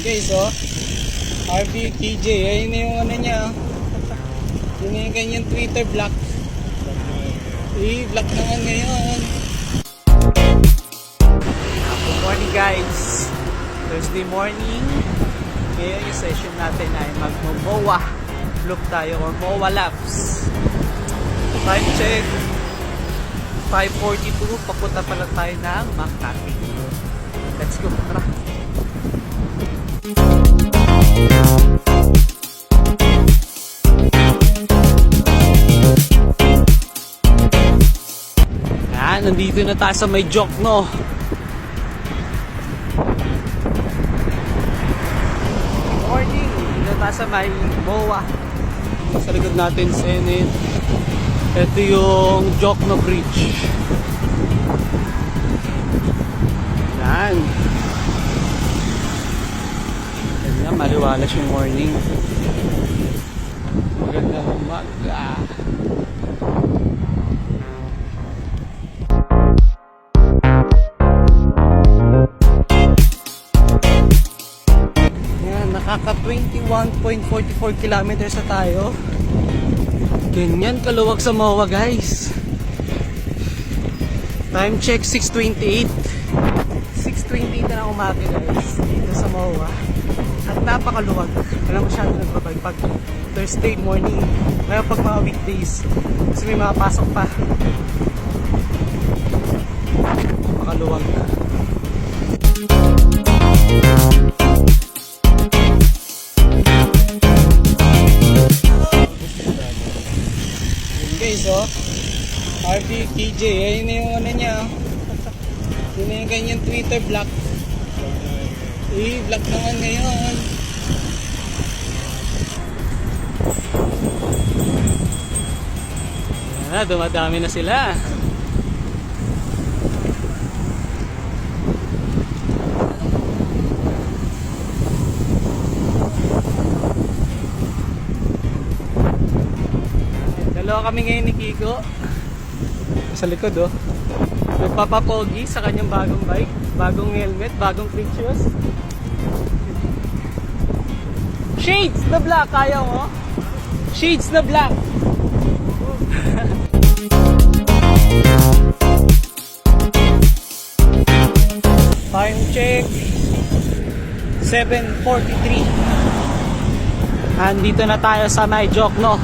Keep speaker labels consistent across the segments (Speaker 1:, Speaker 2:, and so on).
Speaker 1: Guys, oh. RB KJ, ayun na yung ano niya. Yun na yung kanyang Twitter block. Block naman ngayon. Good morning guys. Thursday morning. Ngayon yung session natin ay mag-MOA loop tayo or MOA laps. Time check 5:42. Papunta pa lang tayo ng Makati. Let's go. Tara. Nandito na tayo sa may Jokno. Morning. Nandito na tayo sa may MOA. Sa likod natin Senate. Ito yung Jokno Bridge. Yan. Yan, maliwalas yung morning. Magandang umaga. Naka 21.44 kilometers na tayo. Ganyan kaluwag sa MOA guys. Time check 6:28. 6:28 na umaga guys dito sa MOA. At napakaluwag. Wala masyado nagbabay pag Thursday morning. Kaya pag mga weekdays kasi may mga pasok pa. Napakaluwag. Guys, oh. RB KJ, ayun na yung ano niya. Yun na yung kanyang Twitter block. Block naman ngayon. Yan na, dumadami na sila. Dalawa kami ngayon ni Kiko sa likod, oh. Nagpapapogi sa kanyang bagong bike, bagong helmet, bagong clean shoes. Shades na black, kaya mo? Shades na black. Time check 7:43. Andito na tayo sa may Jokno,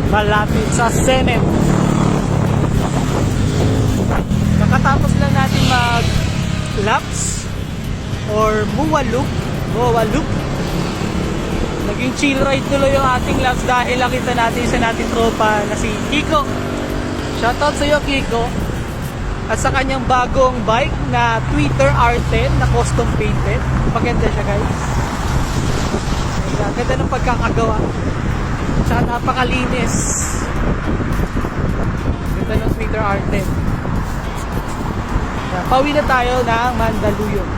Speaker 1: malapit sa Senate. Nakatapos lang natin mag laps or MOA loop. Naging chill ride tuloy yung ating laps dahil nakita natin sa nating tropa na si Kiko. Shoutout sa iyo Kiko. At sa kanyang bagong bike na Twitter R10 na custom painted. Maganda siya guys. Ganda ng pagkakagawa. Tsaka napakalinis. Ganda ng Twitter R10. Pauwi na tayo ng Mandaluyong.